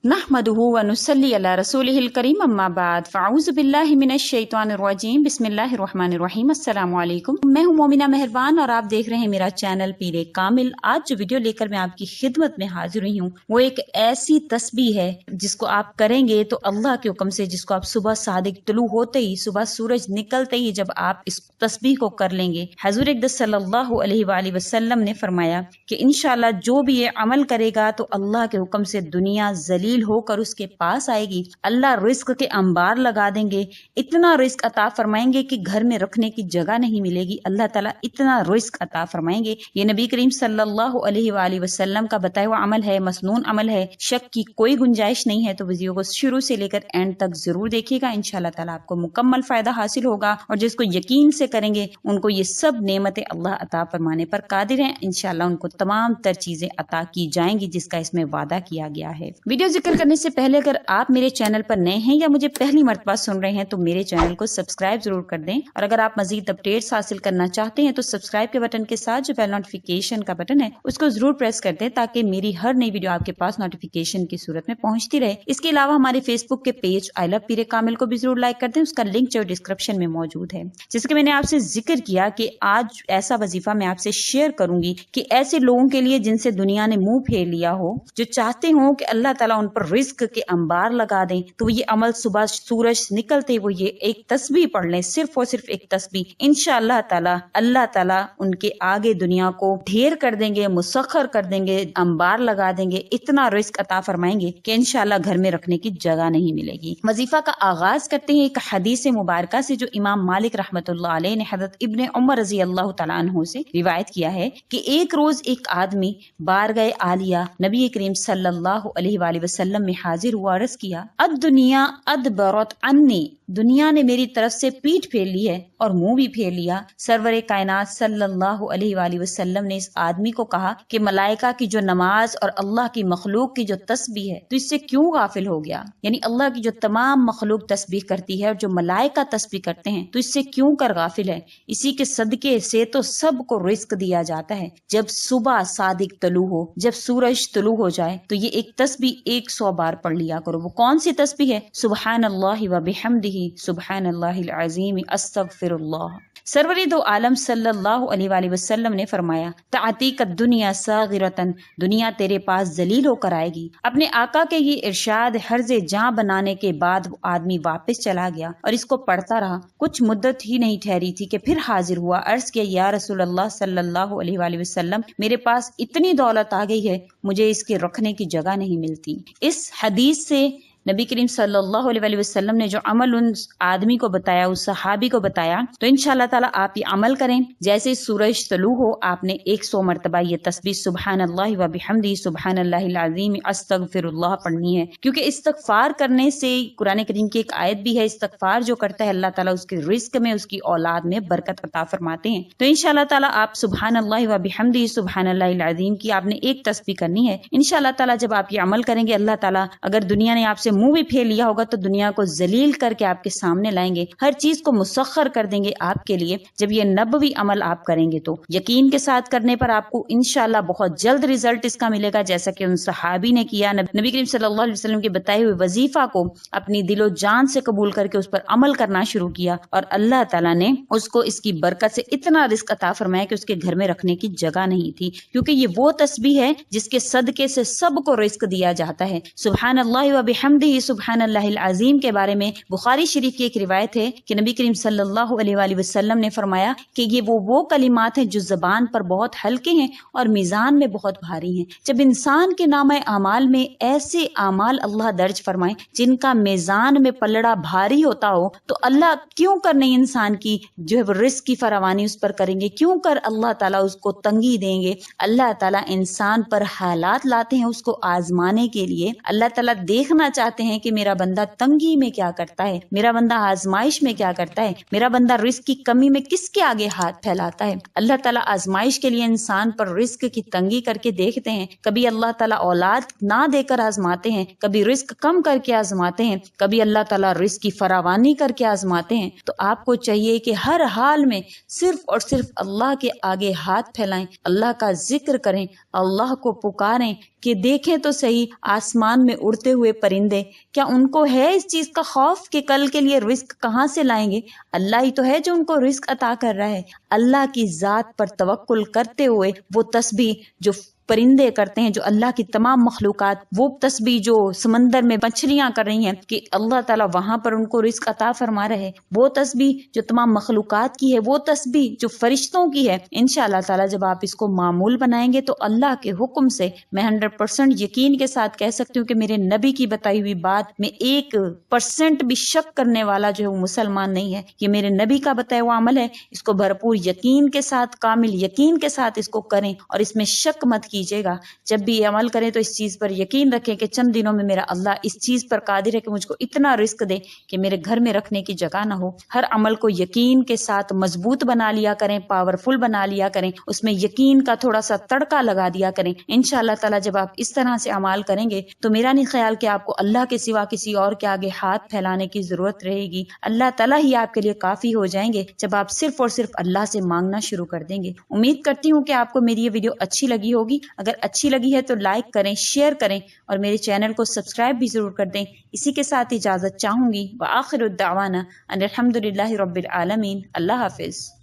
नहमदुहु व नुसल्ली अला रसूलिहिल करीम अम्मा बाद फ़अऊज़ु बिल्लाहि मिनश शैतानिर रजीम बिस्मिल्लाहिर रहमानिर रहीम अस्सलामु अलैकुम। मैं हूं मोमिना मेहरबान और आप देख रहे हैं मेरा चैनल पीरे कामिल। आज जो वीडियो लेकर मैं आपकी खिदमत में हाजिर हुई हूं वो एक ऐसी तस्बीह है जिसको आप करेंगे तो अल्लाह के हुक्म से, जिसको आप सुबह सादिक तुलू होते ही, सुबह सूरज निकलते ही जब आप इस तस्बीह को कर लेंगे, हुज़ूर अक़दस सल्लल्लाहु अलैहि वसल्लम ने फरमाया कि इंशाअल्लाह जो भी ये अमल करेगा तो अल्लाह के हुक्म से दुनिया जलील होकर उसके पास आएगी। अल्लाह रिस्क के अंबार लगा देंगे, इतना रिस्क अता फरमाएंगे कि घर में रखने की जगह नहीं मिलेगी। अल्लाह ताला इतना रिस्क अता फरमाएंगे। ये नबी करीम सल्लल्लाहु अलैहि वसल्लम का बताया हुआ अमल है, मसनून अमल है, शक की कोई गुंजाइश नहीं है। तो वीडियो को शुरू से लेकर एंड तक जरूर देखिएगा, इंशाअल्लाह ताला आपको मुकम्मल फायदा हासिल होगा। और जिसको यकीन से करेंगे उनको ये सब नेमतें अल्लाह अता फरमाने पर कादिर है। इंशाअल्लाह उनको तमाम तर चीजें अता की जाएंगी जिसका इसमें वादा किया गया है। वीडियो जिक्र करने से पहले अगर आप मेरे चैनल पर नए हैं या मुझे पहली मर्तबा सुन रहे हैं तो मेरे चैनल को सब्सक्राइब जरूर कर दें। और अगर आप मजीद अपडेट्स हासिल करना चाहते हैं तो सब्सक्राइब के बटन के साथ जो बेल नोटिफिकेशन का बटन है उसको जरूर प्रेस कर दें ताकि मेरी हर नई वीडियो आपके पास नोटिफिकेशन की सूरत में पहुंचती रहे। इसके अलावा हमारे फेसबुक के पेज आई लव पीरे कामिल को भी जरूर लाइक कर दें, उसका लिंक जो डिस्क्रिप्शन में मौजूद है। जिसके मैंने आपसे जिक्र किया कि आज ऐसा वजीफा मैं आपसे शेयर करूंगी कि ऐसे लोगों के लिए जिनसे दुनिया ने मुंह फेर लिया हो, जो चाहते हो कि अल्लाह ताला उन पर रिस्क के अंबार लगा दें, तो ये अमल सुबह सूरज निकलते वो ये एक तस्बीह पढ़ लें, सिर्फ और सिर्फ एक तस्बीह। इंशाअल्लाह ताला अल्लाह ताला उनके आगे दुनिया को ढेर कर देंगे, मुसख्खर कर देंगे, अंबार लगा देंगे, इतना रिस्क अता फरमाएंगे कि इंशाअल्लाह घर में रखने की जगह नहीं मिलेगी। वजीफा का आगाज करते हैं एक हदीस मुबारका से जो इमाम मालिक रहमतुल्लाह अलैह ने हज़रत इब्ने उमर रज़ी अल्लाह तआला अन्हु से रिवायत किया है कि एक रोज एक आदमी बारगाह आलिया नबी करीम सल्लल्लाहु अलैहि वसल्लम में हाजिर हुआ, अर्ज किया अद दुनिया अदबरत अन्नी, दुनिया ने मेरी तरफ से पीठ फेर ली है और मुंह भी फेर लिया। सरवरे कायनात सल्लल्लाहु अलैहि वसल्लम ने इस आदमी को कहा कि मलाइका की जो नमाज और अल्लाह की मखलूक की जो तस्बीह है तो इससे क्यों गाफिल हो गया। यानी अल्लाह की जो तमाम मखलूक तस्बीह करती है और जो मलाइका तस्बीह करते हैं तो इससे क्यों कर गाफिल है। इसी के सदके से तो सबको रिस्क दिया जाता है। जब सुबह सादिक तलू हो, जब सूरज तलू हो जाए तो ये एक तस्बीह 100 बार पढ़ लिया करो। वो कौन सी तस्बीह है? सुबहानल्लाहि व बिहम्दिही सुबहानल्लाहिल अज़ीम अस्तगफिरुल्लाह। सरवरी दो आलम सल्लल्लाहु अलैहि वसल्लम ने फरमाया तातीक दुनिया सागिरतन, दुनिया तेरे पास जलील होकर आएगी। अपने आका के ये इरशाद हर्जे जां बनाने के बाद वो आदमी वापस चला गया और इसको पढ़ता रहा। कुछ मुद्दत ही नहीं ठहरी थी कि फिर हाजिर हुआ, अर्ज किया या रसूल अल्लाह सल्लल्लाहु अलैहि वसल्लम, मेरे पास इतनी दौलत आ गई है, मुझे इसके रखने की जगह नहीं मिलती। इस हदीस से नबी करीम सल्लल्लाहु अलैहि वसल्लम ने जो अमल उन आदमी को बताया, उस सहाबी को बताया, तो इंशाअल्लाह ताला आप ये अमल करें। जैसे सूरज तलू हो आपने 100 मरतबा ये तस्बीह सुबहानल्लाहि व बिहम्दिही सुबहानल्लाहिल अज़ीम अस्तगफिरुल्लाह पढ़नी है। क्योंकि इस्तगफार करने से कुरान करीम की एक आयत भी है, इस्तगफार जो करता है अल्लाह ताला उसके रिस्क में, उसकी औलाद में बरकत अता फरमाते हैं। तो इंशाअल्लाह ताला आप सुबहानल्लाहि व बिहम्दिही सुबहानल्लाहिल अज़ीम की आपने एक तस्बीह करनी है। इंशाअल्लाह ताला जब आप ये अमल करेंगे अल्लाह ताला, अगर दुनिया ने आपसे मुंह भी फेर लिया होगा तो दुनिया को जलील करके आपके सामने लाएंगे, हर चीज को मुसख्खर कर देंगे आपके लिए। जब ये नबवी अमल आप करेंगे तो यकीन के साथ करने पर आपको इंशाअल्लाह बहुत जल्द रिजल्ट इसका मिलेगा, जैसा कि उन सहाबी ने किया। नबी करीम सल्लल्लाहु अलैहि वसल्लम के बताए हुए वजीफा को अपनी दिलो जान से कबूल करके उस पर अमल करना शुरू किया और अल्लाह ताला ने उसको इसकी बरकत से इतना रिस्क अता फरमाया कि उसके घर में रखने की जगह नहीं थी। क्योंकि ये वो तस्बीह है जिसके सदके से सबको रिस्क दिया जाता है। सुबहानल्लाहि व बिहम्दिही सुबहानल्लाहिल अज़ीम के बारे में बुखारी शरीफ की एक रिवायत है कि नबी करीम सल्लल्लाहु अलैहि वसल्लम ने फरमाया कि ये वो कलिमात हैं जो जबान पर बहुत हल्के हैं और मीज़ान में बहुत भारी हैं। जब इंसान के नामे अमाल में ऐसे अमाल अल्लाह दर्ज फरमाए जिनका मीज़ान में पलड़ा भारी होता हो तो अल्लाह क्यों कर नहीं इंसान की जो है रिस्क की फरावानी उस पर करेंगे, क्यों कर अल्लाह ताला उसको तंगी देंगे। अल्लाह ताला इंसान पर हालात लाते हैं उसको आजमाने के लिए। अल्लाह ताला देखना चाहते چاہتے ہیں کہ میرا بندہ تنگی میں کیا کرتا ہے، میرا بندہ آزمائش میں کیا کرتا ہے، میرا بندہ رزق کی کمی میں کس کے آگے ہاتھ پھیلاتا ہے۔ اللہ تعالیٰ آزمائش کے لیے انسان پر رزق کی تنگی کر کے دیکھتے ہیں، کبھی اللہ تعالیٰ اولاد نہ دے کر آزماتے ہیں، کبھی رزق کم کر کے آزماتے ہیں، کبھی اللہ تعالیٰ رزق کی فراوانی کر کے آزماتے ہیں۔ تو آپ کو چاہیے کہ ہر حال میں صرف اور صرف اللہ کے آگے ہاتھ پھیلائیں، اللہ کا ذکر کریں، اللہ کو پکاریں کہ دیکھیں تو صحیح آسمان میں اڑتے ہوئے پرندے، کیا ان کو ہے اس چیز کا خوف کہ کل کے لیے رزق کہاں سے لائیں گے؟ اللہ ہی تو ہے جو ان کو رزق عطا کر رہا ہے۔ اللہ کی ذات پر توکل کرتے ہوئے وہ تسبیح جو پرندے کرتے ہیں، جو اللہ کی تمام مخلوقات، وہ تسبیح جو سمندر میں مچھلیاں کر رہی ہیں کہ اللہ تعالیٰ وہاں پر ان کو رزق عطا فرما رہے، وہ تسبیح جو تمام مخلوقات کی ہے، وہ تسبیح جو فرشتوں کی ہے، انشاءاللہ تعالیٰ جب آپ اس کو معمول بنائیں گے تو اللہ کے حکم سے میں 100% یقین کے ساتھ کہہ سکتی ہوں کہ میرے نبی کی بتائی ہوئی بات میں 1% بھی شک کرنے والا جو ہے وہ مسلمان نہیں ہے۔ یہ میرے نبی کا بتایا ہوا عمل ہے، اس کو بھرپور یقین کے ساتھ، کامل یقین کے ساتھ اس کو کریں اور اس میں شک مت کیجیے گا۔ جب بھی یہ عمل کریں تو اس چیز پر یقین رکھیں کہ چند دنوں میں میرا اللہ اس چیز پر قادر ہے کہ مجھ کو اتنا رزق دے کہ میرے گھر میں رکھنے کی جگہ نہ ہو۔ ہر عمل کو یقین کے ساتھ مضبوط بنا لیا کریں، پاورفل بنا لیا کریں، اس میں یقین کا تھوڑا سا تڑکا لگا دیا کریں۔ انشاءاللہ تعالیٰ جب آپ اس طرح سے عمل کریں گے تو میرا نہیں خیال کہ آپ کو اللہ کے سوا کسی اور کے آگے ہاتھ پھیلانے کی ضرورت رہے گی۔ اللہ تعالیٰ ہی آپ کے لیے کافی ہو جائیں گے جب آپ صرف اور صرف اللہ سے مانگنا شروع کر دیں گے۔ امید کرتی ہوں کہ آپ کو میری یہ ویڈیو اچھی لگی ہوگی۔ اگر اچھی لگی ہے تو لائک کریں، شیئر کریں اور میرے چینل کو سبسکرائب بھی ضرور کر دیں۔ اسی کے ساتھ اجازت چاہوں گی۔ وآخر الدعوانا ان الحمد للہ رب العالمین۔ اللہ حافظ۔